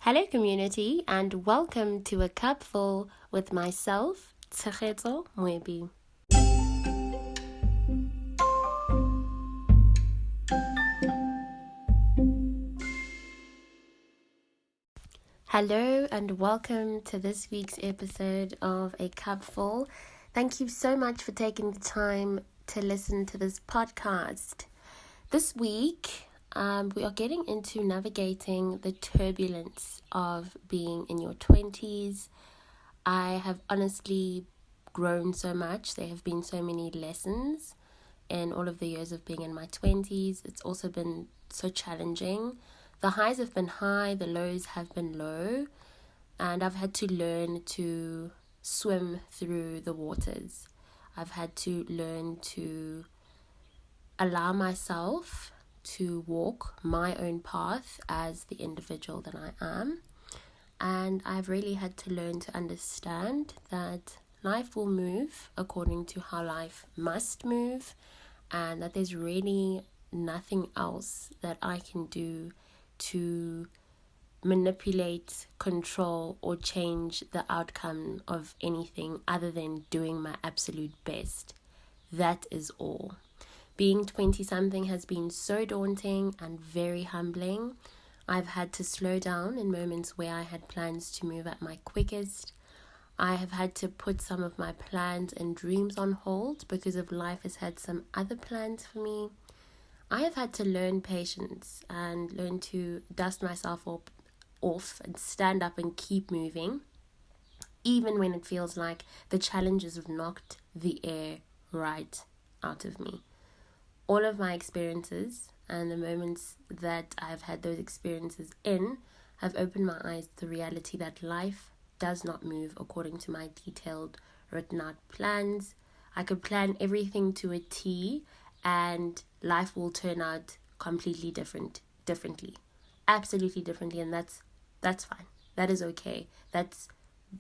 Hello community and welcome to A Cup Full with myself, Tshegetso Mwebi. Hello and welcome to this week's episode of A Cup Full. Thank you so much for taking the time to listen to this podcast. This week, we are getting into navigating the turbulence of being in your 20s. I have honestly grown so much. There have been so many lessons in all of the years of being in my 20s. It's also been so challenging. The highs have been high, the lows have been low, and I've had to learn to swim through the waters. I've had to learn to allow myself to walk my own path as the individual that I am. And I've really had to learn to understand that life will move according to how life must move, and that there's really nothing else that I can do to manipulate, control, or change the outcome of anything other than doing my absolute best. That is all. Being 20-something has been so daunting and very humbling. I've had to slow down in moments where I had plans to move at my quickest. I have had to put some of my plans and dreams on hold because of life has had some other plans for me. I have had to learn patience and learn to dust myself off and stand up and keep moving, even when it feels like the challenges have knocked the air right out of me. All of my experiences and the moments that I've had those experiences in have opened my eyes to the reality that life does not move according to my detailed, written out plans. I could plan everything to a T and life will turn out completely differently. Absolutely differently, and that's fine. That is okay. That's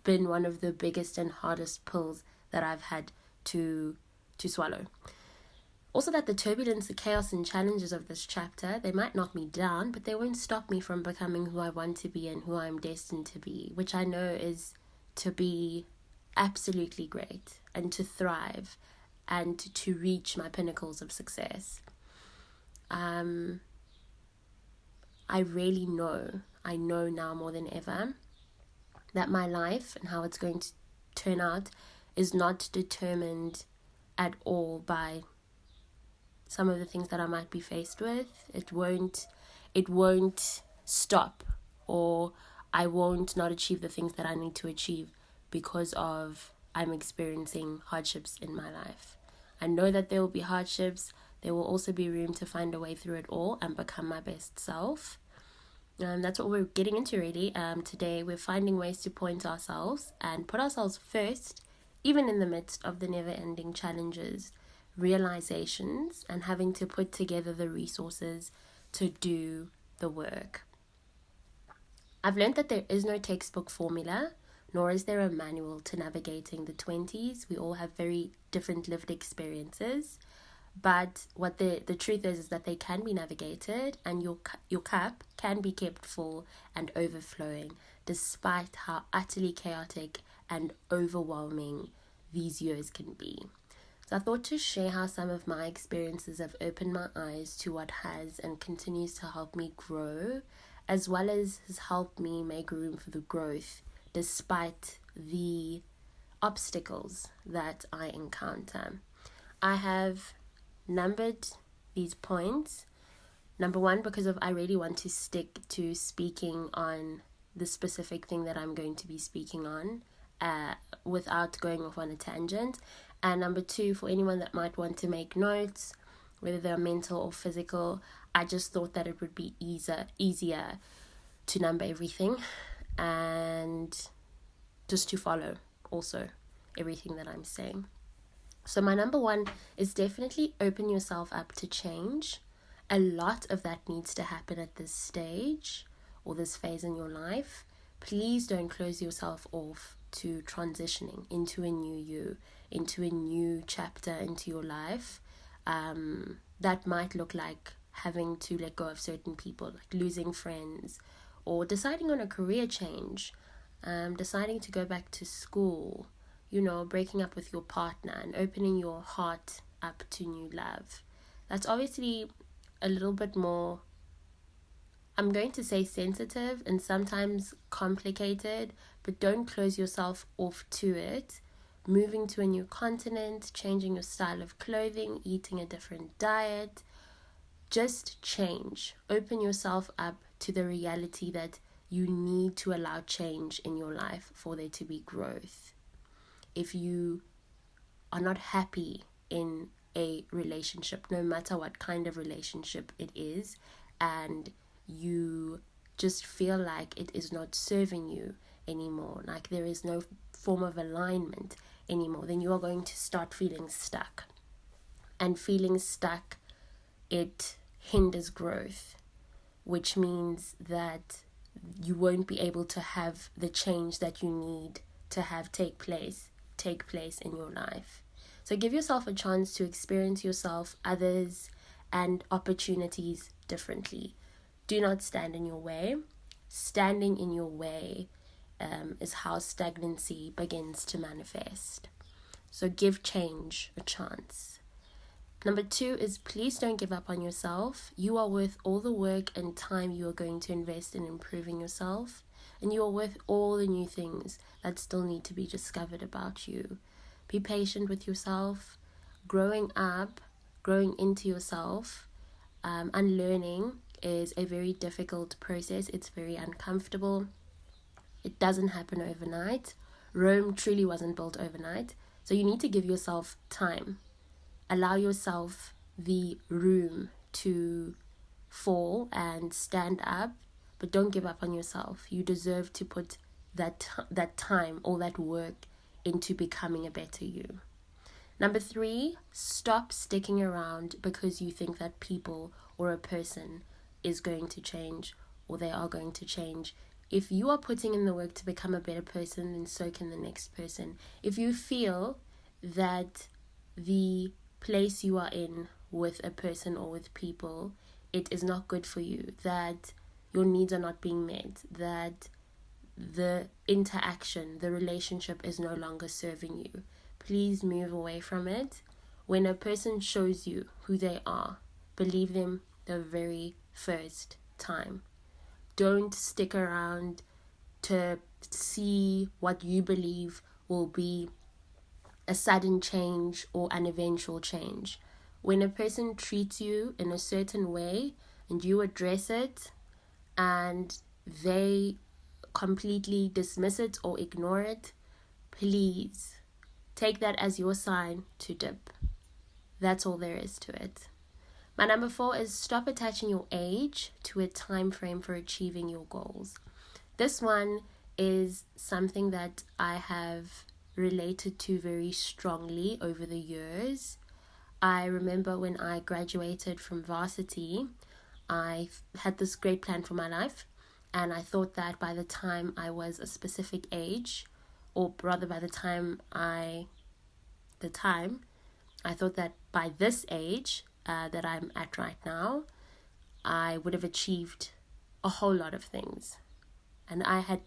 been one of the biggest and hardest pills that I've had to swallow. Also, that the turbulence, the chaos and challenges of this chapter, they might knock me down, but they won't stop me from becoming who I want to be and who I'm destined to be, which I know is to be absolutely great and to thrive and to reach my pinnacles of success. I really know, I know now more than ever, that my life and how it's going to turn out is not determined at all by some of the things that I might be faced with. It won't stop, or I won't not achieve the things that I need to achieve because of I'm experiencing hardships in my life. I know that there will be hardships. There will also be room to find a way through it all and become my best self. That's what we're getting into really. Today we're finding ways to point ourselves and put ourselves first, even in the midst of the never-ending challenges, realizations, and having to put together the resources to do the work. I've learned that there is no textbook formula, nor is there a manual to navigating the 20s. We all have very different lived experiences, but what the truth is that they can be navigated, and your cup can be kept full and overflowing despite how utterly chaotic and overwhelming these years can be. So I thought to share how some of my experiences have opened my eyes to what has and continues to help me grow, as well as has helped me make room for the growth despite the obstacles that I encounter. I have numbered these points. Number one, because I really want to stick to speaking on the specific thing that I'm going to be speaking on without going off on a tangent. And number two, for anyone that might want to make notes, whether they're mental or physical, I just thought that it would be easier to number everything and just to follow also everything that I'm saying. So my number one is definitely open yourself up to change. A lot of that needs to happen at this stage or this phase in your life. Please don't close yourself off to transitioning into a new you, into a new chapter into your life. That might look like having to let go of certain people, like losing friends or deciding on a career change, deciding to go back to school, breaking up with your partner and opening your heart up to new love. That's obviously a little bit more, I'm going to say, sensitive and sometimes complicated, but don't close yourself off to it. Moving to a new continent, changing your style of clothing, eating a different diet, just change. Open yourself up to the reality that you need to allow change in your life for there to be growth. If you are not happy in a relationship, no matter what kind of relationship it is, and you just feel like it is not serving you anymore, like there is no form of alignment anymore, then you are going to start feeling stuck. And feeling stuck, it hinders growth, which means that you won't be able to have the change that you need to have take place in your life. So give yourself a chance to experience yourself, others, and opportunities differently. Do not stand in your way. Standing in your way is how stagnancy begins to manifest. So give change a chance. Number 2 is, please don't give up on yourself. You are worth all the work and time you are going to invest in improving yourself. And you are worth all the new things that still need to be discovered about you. Be patient with yourself. Growing up, growing into yourself, unlearning is a very difficult process. It's very uncomfortable. It doesn't happen overnight. Rome truly wasn't built overnight. So you need to give yourself time. Allow yourself the room to fall and stand up, but don't give up on yourself. You deserve to put that time, all that work into becoming a better you. Number 3, stop sticking around because you think that people or a person is going to change or they are going to change. If you are putting in the work to become a better person, then so can the next person. If you feel that the place you are in with a person or with people, it is not good for you, that your needs are not being met, that the interaction, the relationship is no longer serving you, please move away from it. When a person shows you who they are, believe them the very first time. Don't stick around to see what you believe will be a sudden change or an eventual change. When a person treats you in a certain way and you address it and they completely dismiss it or ignore it, please take that as your sign to dip. That's all there is to it. My number 4 is, stop attaching your age to a time frame for achieving your goals. This one is something that I have related to very strongly over the years. I remember when I graduated from varsity, I had this great plan for my life, and I thought that by the time I was a specific age, or rather by the time I thought that by this age that I'm at right now, I would have achieved a whole lot of things. And I had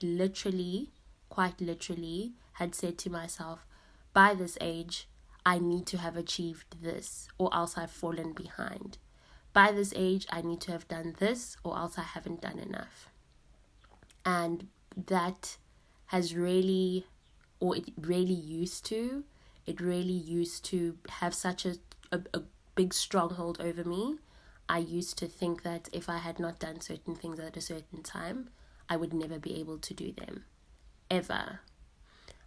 quite literally, had said to myself, by this age, I need to have achieved this, or else I've fallen behind. By this age, I need to have done this, or else I haven't done enough. And that has really, or it really used to have such a big stronghold over me. I used to think that if I had not done certain things at a certain time, I would never be able to do them, ever.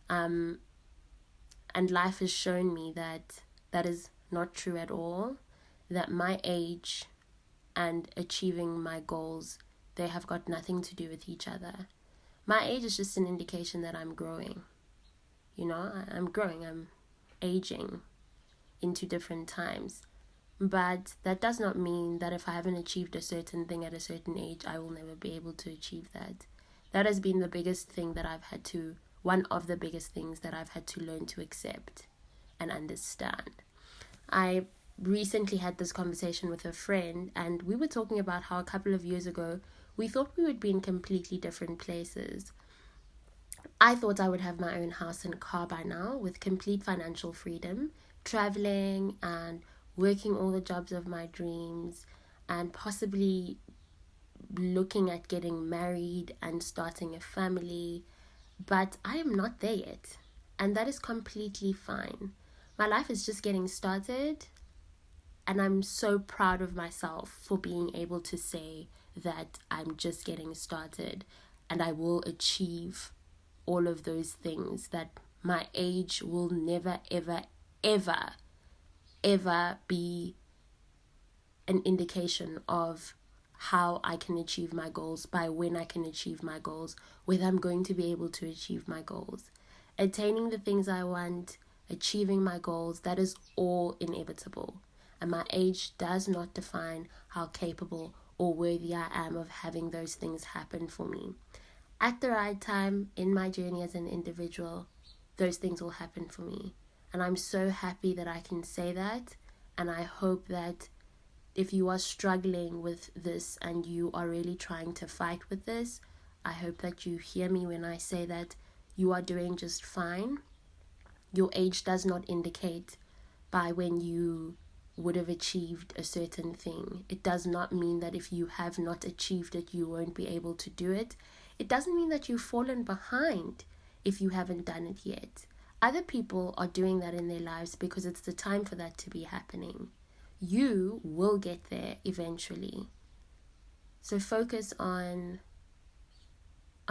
And life has shown me that that is not true at all, that my age and achieving my goals, they have got nothing to do with each other. My age is just an indication that I'm growing. I'm growing, I'm aging into different times. But that does not mean that if I haven't achieved a certain thing at a certain age, I will never be able to achieve that. That has been the biggest thing that one of the biggest things that I've had to learn to accept and understand. I recently had this conversation with a friend, and we were talking about how a couple of years ago we thought we would be in completely different places. I thought I would have my own house and car by now with complete financial freedom, traveling and working all the jobs of my dreams, and possibly looking at getting married and starting a family. But I am not there yet, and that is completely fine. My life is just getting started, and I'm so proud of myself for being able to say that I'm just getting started and I will achieve all of those things, that my age will never, ever, ever, ever be an indication of how I can achieve my goals, by when I can achieve my goals, whether I'm going to be able to achieve my goals. Attaining the things I want, achieving my goals, that is all inevitable. And my age does not define how capable or worthy I am of having those things happen for me. At the right time, in my journey as an individual, those things will happen for me. And I'm so happy that I can say that. And I hope that if you are struggling with this and you are really trying to fight with this, I hope that you hear me when I say that you are doing just fine. Your age does not indicate by when you would have achieved a certain thing. It does not mean that if you have not achieved it, you won't be able to do it. It doesn't mean that you've fallen behind if you haven't done it yet. Other people are doing that in their lives because it's the time for that to be happening. You will get there eventually. So focus on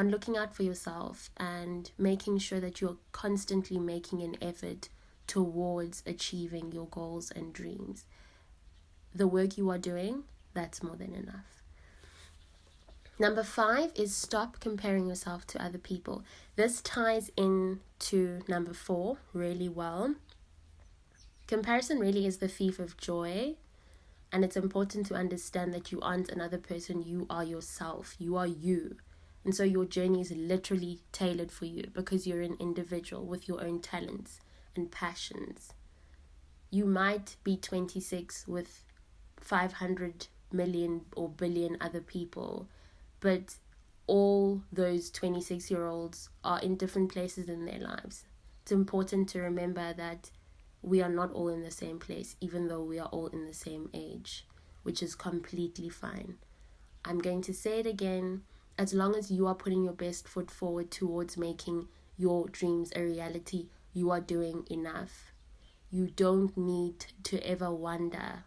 looking out for yourself and making sure that you're constantly making an effort towards achieving your goals and dreams. The work you are doing, that's more than enough. Number 5 is stop comparing yourself to other people. This ties into number 4 really well. Comparison really is the thief of joy, and it's important to understand that you aren't another person, you are yourself, you are you. And so your journey is literally tailored for you because you're an individual with your own talents and passions. You might be 26 with 500 million or billion other people, but all those 26-year-olds are in different places in their lives. It's important to remember that we are not all in the same place, even though we are all in the same age, which is completely fine. I'm going to say it again. As long as you are putting your best foot forward towards making your dreams a reality, you are doing enough. You don't need to ever wonder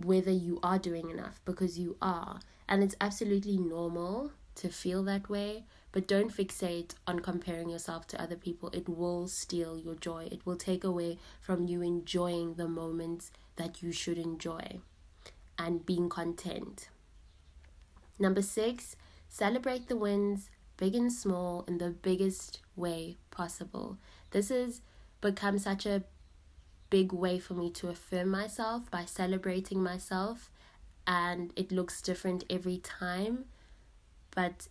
whether you are doing enough, because you are. And it's absolutely normal to feel that way, but don't fixate on comparing yourself to other people. It will steal your joy. It will take away from you enjoying the moments that you should enjoy and being content. Number 6, celebrate the wins, big and small, in the biggest way possible. This has become such a big way for me to affirm myself by celebrating myself, and it looks different every time, but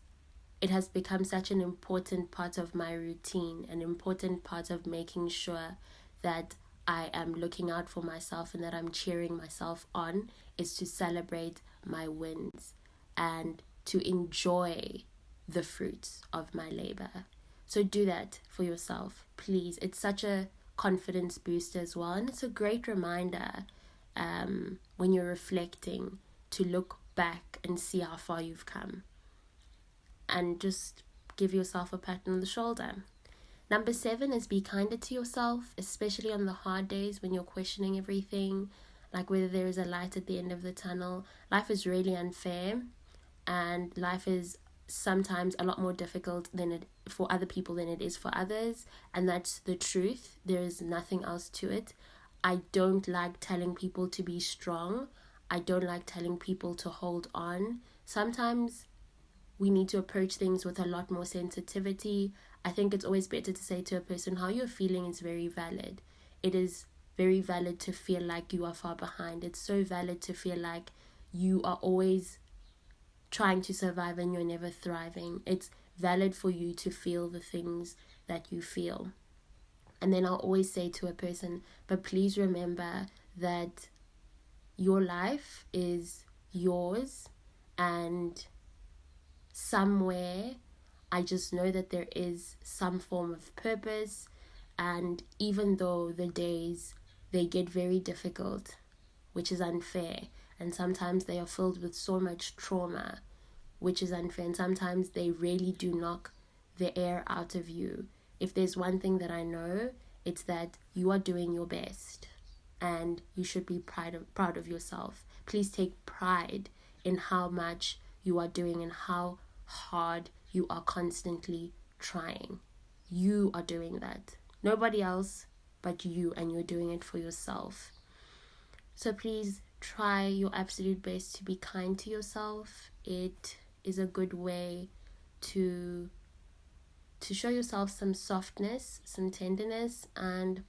it has become such an important part of my routine, an important part of making sure that I am looking out for myself and that I'm cheering myself on, is to celebrate my wins and to enjoy the fruits of my labor. So do that for yourself, please. It's such a confidence boost as well, and it's a great reminder when you're reflecting to look back and see how far you've come, and just give yourself a pat on the shoulder. Number 7 is be kinder to yourself, especially on the hard days when you're questioning everything, like whether there is a light at the end of the tunnel. Life is really unfair, and life is sometimes a lot more difficult for other people than it is for others, and that's the truth. There is nothing else to it. I don't like telling people to be strong. I don't like telling people to hold on. Sometimes we need to approach things with a lot more sensitivity. I think it's always better to say to a person, how you're feeling is very valid. It is very valid to feel like you are far behind. It's so valid to feel like you are always trying to survive and you're never thriving. It's valid for you to feel the things that you feel. And then I'll always say to a person, but please remember that your life is yours, and somewhere. I just know that there is some form of purpose. And even though the days, they get very difficult, which is unfair, and sometimes they are filled with so much trauma, which is unfair, and sometimes they really do knock the air out of you. If there's one thing that I know, it's that you are doing your best, and you should be proud of yourself. Please take pride in how much you are doing and how hard you are constantly trying. You are doing that. Nobody else but you, and you're doing it for yourself. So please try your absolute best to be kind to yourself. It is a good way to show yourself some softness, some tenderness, and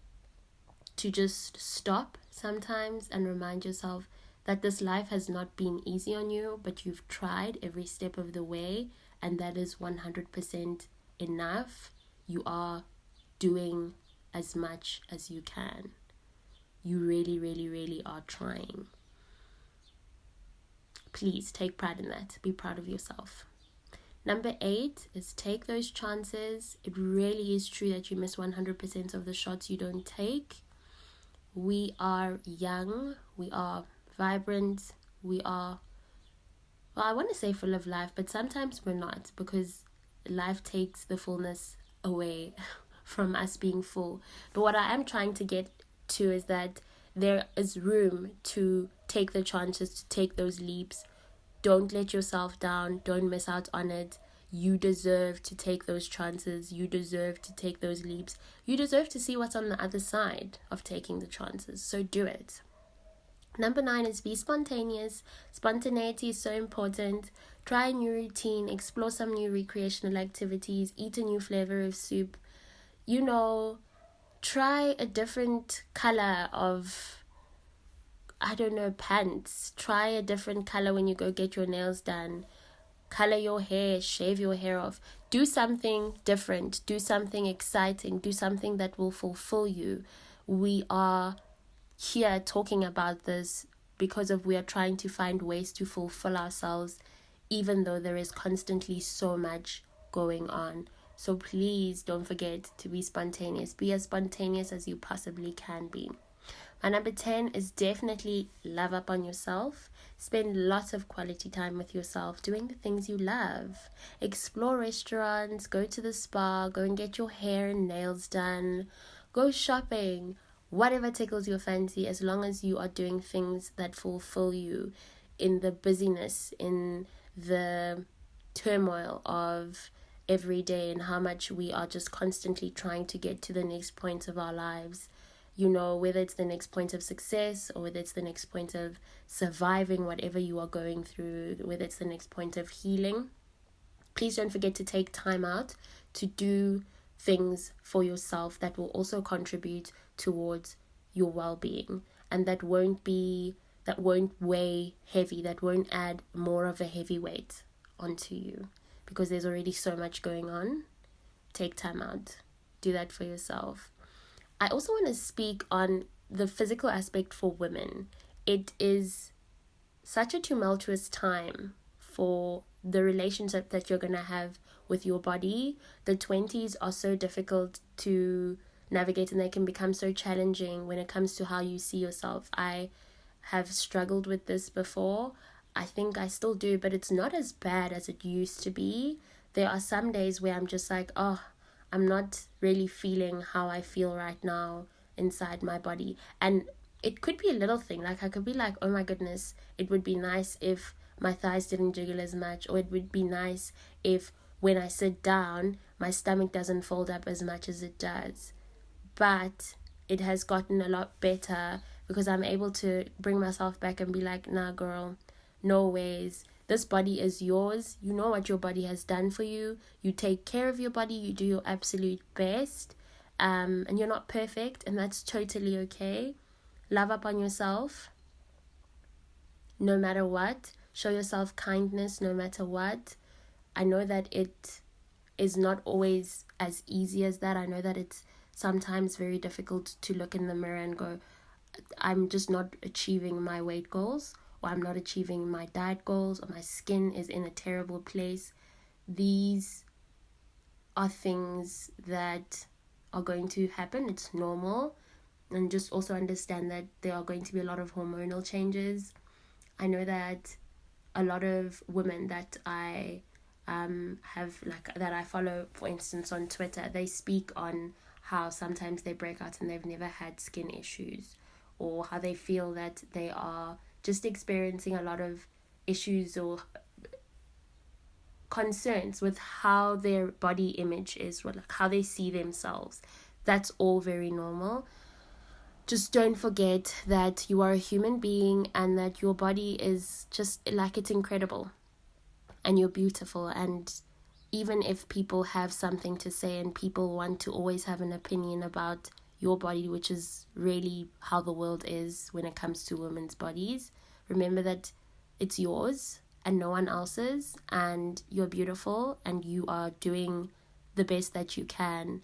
to just stop sometimes and remind yourself that this life has not been easy on you, but you've tried every step of the way, and that is 100% enough. You are doing as much as you can. You really, really, really are trying. Please take pride in that. Be proud of yourself. Number 8 is take those chances. It really is true that you miss 100% of the shots you don't take. We are young. We are vibrant. We are, well, I want to say full of life, but sometimes we're not, because life takes the fullness away from us being full. But what I am trying to get to is that there is room to take the chances, to take those leaps. Don't let yourself down. Don't miss out on it. You deserve to take those chances. You deserve to take those leaps. You deserve to see what's on the other side of taking the chances. So do it. Number 9 is be spontaneous. Spontaneity is so important. Try a new routine. Explore some new recreational activities. Eat a new flavor of soup. Try a different color of, pants. Try a different color when you go get your nails done. Color your hair, shave your hair off. Do something different. Do something exciting. Do something that will fulfill you. We are here talking about this because we are trying to find ways to fulfill ourselves, even though there is constantly so much going on. So please don't forget to be spontaneous. Be as spontaneous as you possibly can be. And number 10 is definitely love up on yourself. Spend lots of quality time with yourself, doing the things you love. Explore restaurants, go to the spa, go and get your hair and nails done, go shopping, whatever tickles your fancy, as long as you are doing things that fulfill you in the busyness, in the turmoil of every day, and how much we are just constantly trying to get to the next point of our lives. Whether it's the next point of success, or whether it's the next point of surviving whatever you are going through, whether it's the next point of healing. Please don't forget to take time out to do things for yourself that will also contribute towards your well-being, and that won't weigh heavy, that won't add more of a heavy weight onto you, because there's already so much going on. Take time out. Do that for yourself. I also want to speak on the physical aspect for women. It is such a tumultuous time for the relationship that you're going to have with your body. The 20s are so difficult to navigate, and they can become so challenging when it comes to how you see yourself. I have struggled with this before. I think I still do, but it's not as bad as it used to be. There are some days where I'm just like, I'm not really feeling how I feel right now inside my body. And it could be a little thing. Like, I could be like, oh my goodness, it would be nice if my thighs didn't jiggle as much. Or it would be nice if when I sit down, my stomach doesn't fold up as much as it does. But it has gotten a lot better, because I'm able to bring myself back and be like, nah, girl, no ways. This body is yours. You know what your body has done for you. You take care of your body. You do your absolute best. And you're not perfect, and that's totally okay. Love up on yourself no matter what. Show yourself kindness no matter what. I know that it is not always as easy as that. I know that it's sometimes very difficult to look in the mirror and go, I'm just not achieving my weight goals, or I'm not achieving my diet goals, or my skin is in a terrible place. these are things that are going to happen. It's normal. And just also understand that there are going to be a lot of hormonal changes. I know that a lot of women that I that I follow, for instance, on Twitter, they speak on how sometimes they break out and they've never had skin issues, or how they feel that they are just experiencing a lot of issues or concerns with how their body image is, or like how they see themselves. That's all very normal. Just don't forget that you are a human being and that your body is just like, it's incredible and you're beautiful. And even if people have something to say and people want to always have an opinion about your body, which is really how the world is when it comes to women's bodies, remember that it's yours and no one else's, and you're beautiful and you are doing the best that you can,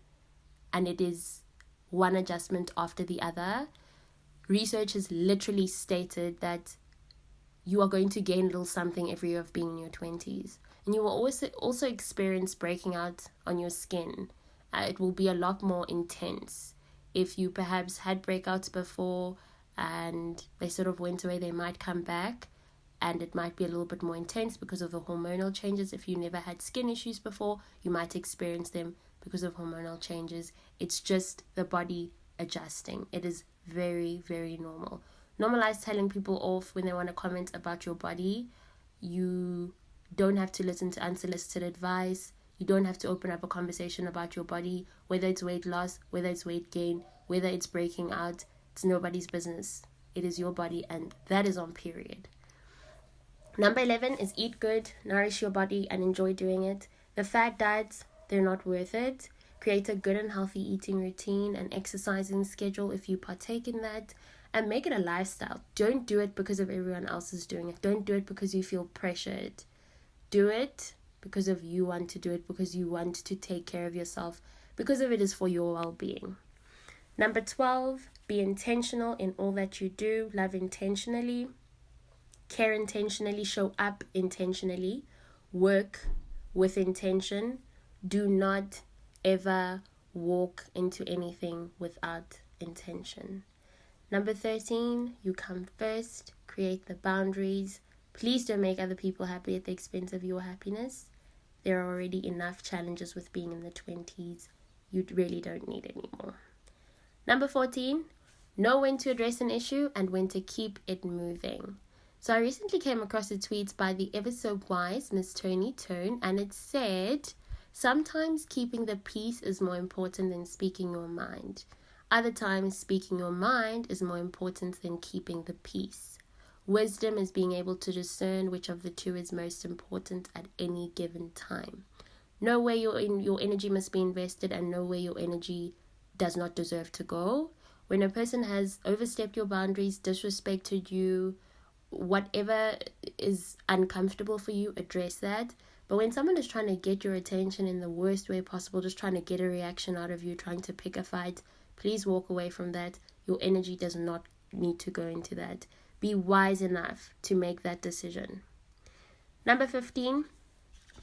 and it is one adjustment after the other. Research has literally stated that you are going to gain a little something every year of being in your 20s, and you will also experience breaking out on your skin. It will be a lot more intense. If you perhaps had breakouts before and they sort of went away, they might come back, and it might be a little bit more intense because of the hormonal changes. If you never had skin issues before, you might experience them because of hormonal changes. It's just the body adjusting. It is very, very normal. Normalize telling people off when they want to comment about your body. You don't have to listen to unsolicited advice. You don't have to open up a conversation about your body, whether it's weight loss, whether it's weight gain, whether it's breaking out. It's nobody's business. It is your body, and that is on period. Number 11 is eat good, nourish your body, and enjoy doing it. The fad diets, they're not worth it. Create a good and healthy eating routine and exercising schedule if you partake in that, and make it a lifestyle. Don't do it because of everyone else is doing it. Don't do it because you feel pressured. Do it because of you want to do it, because you want to take care of yourself, because of it is for your well-being. Number 12, be intentional in all that you do. Love intentionally, care intentionally, show up intentionally, work with intention. Do not ever walk into anything without intention. Number 13, you come first. Create the boundaries. Please don't make other people happy at the expense of your happiness. There are already enough challenges with being in the 20s. You really don't need any more. Number 14, know when to address an issue and when to keep it moving. So I recently came across a tweet by the ever so wise Miss Tony Tone, and it said, sometimes keeping the peace is more important than speaking your mind. Other times, speaking your mind is more important than keeping the peace. Wisdom is being able to discern which of the two is most important at any given time. Know where your energy must be invested, and know where your energy does not deserve to go. When a person has overstepped your boundaries, disrespected you, whatever is uncomfortable for you, address that. But when someone is trying to get your attention in the worst way possible, just trying to get a reaction out of you, trying to pick a fight, please walk away from that. Your energy does not need to go into that. Be wise enough to make that decision. Number 15,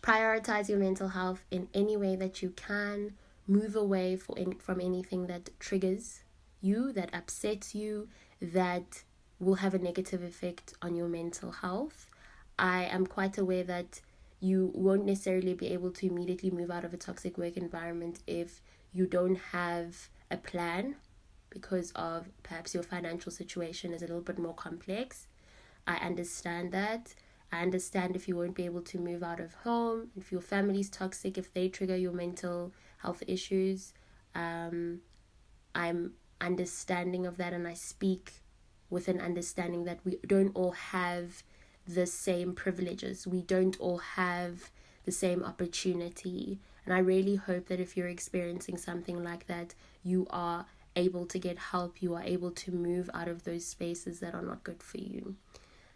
prioritize your mental health in any way that you can. Move away from anything that triggers you, that upsets you, that will have a negative effect on your mental health. I am quite aware that you won't necessarily be able to immediately move out of a toxic work environment if you don't have a plan, because of perhaps your financial situation is a little bit more complex. I understand that. I understand if you won't be able to move out of home, if your family's toxic, if they trigger your mental health issues. I'm understanding of that, and I speak with an understanding that we don't all have the same privileges. We don't all have the same opportunity. And I really hope that if you're experiencing something like that, you are able to get help. You are able to move out of those spaces that are not good for you.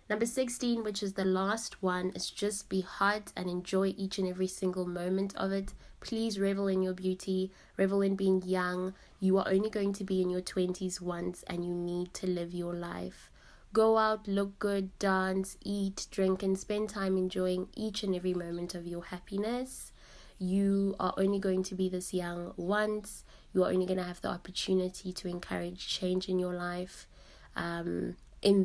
Number 16, which is the last one, is just be hot and enjoy each and every single moment of it. Please revel in your beauty, revel in being young. You are only going to be in your 20s once, and you need to live your life. Go out, look good, dance, eat, drink, and spend time enjoying each and every moment of your happiness. You are only going to be this young once. You are only going to have the opportunity to encourage change in your life in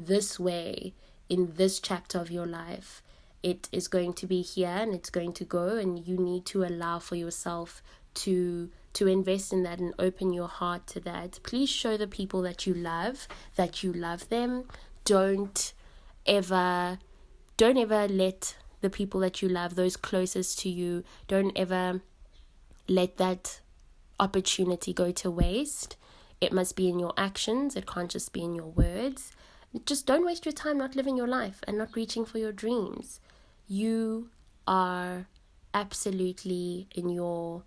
this way, in this chapter of your life. It is going to be here and it's going to go, and you need to allow for yourself to invest in that and open your heart to that. Please show the people that you love them. Don't ever let the people that you love, those closest to you, don't ever let that opportunity go to waste. It must be in your actions. It can't just be in your words. Just don't waste your time not living your life and not reaching for your dreams. You are absolutely in your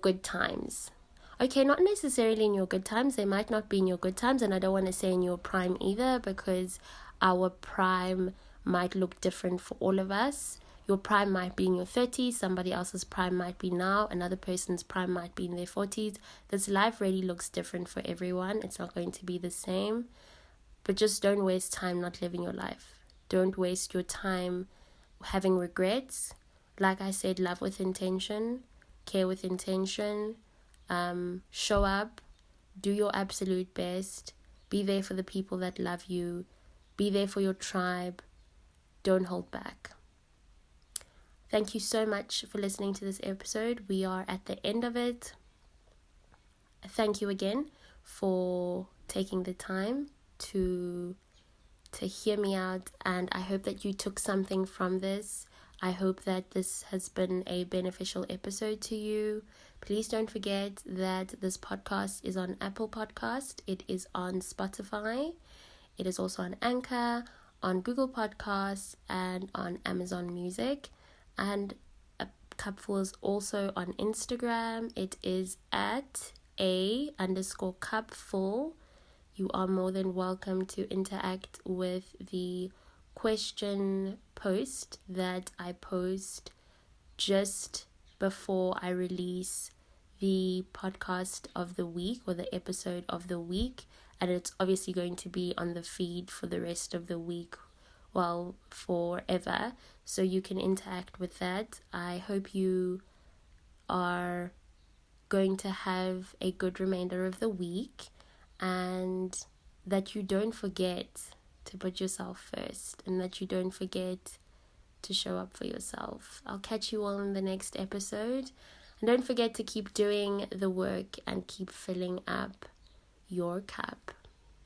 good times. Okay, not necessarily in your good times. They might not be in your good times, and I don't want to say in your prime either, because our prime might look different for all of us. Your prime might be in your 30s, somebody else's prime might be now, another person's prime might be in their 40s. This life really looks different for everyone. It's not going to be the same. But just don't waste time not living your life. Don't waste your time having regrets. Like I said, love with intention, care with intention, show up, do your absolute best, be there for the people that love you, be there for your tribe, don't hold back. Thank you so much for listening to this episode. We are at the end of it. Thank you again for taking the time to hear me out, and I hope that you took something from this. I hope that this has been a beneficial episode to you. Please don't forget that this podcast is on Apple Podcast. It is on Spotify. It is also on Anchor, on Google Podcasts, and on Amazon Music. And A Cupful is also on Instagram. It is at _cupful. You are more than welcome to interact with the question post that I post just before I release the podcast of the week or the episode of the week, and it's obviously going to be on the feed for the rest of the week, well, forever, so you can interact with that. I hope you are going to have a good remainder of the week, and that you don't forget to put yourself first, and that you don't forget to show up for yourself. I'll catch you all in the next episode. And don't forget to keep doing the work and keep filling up your cup.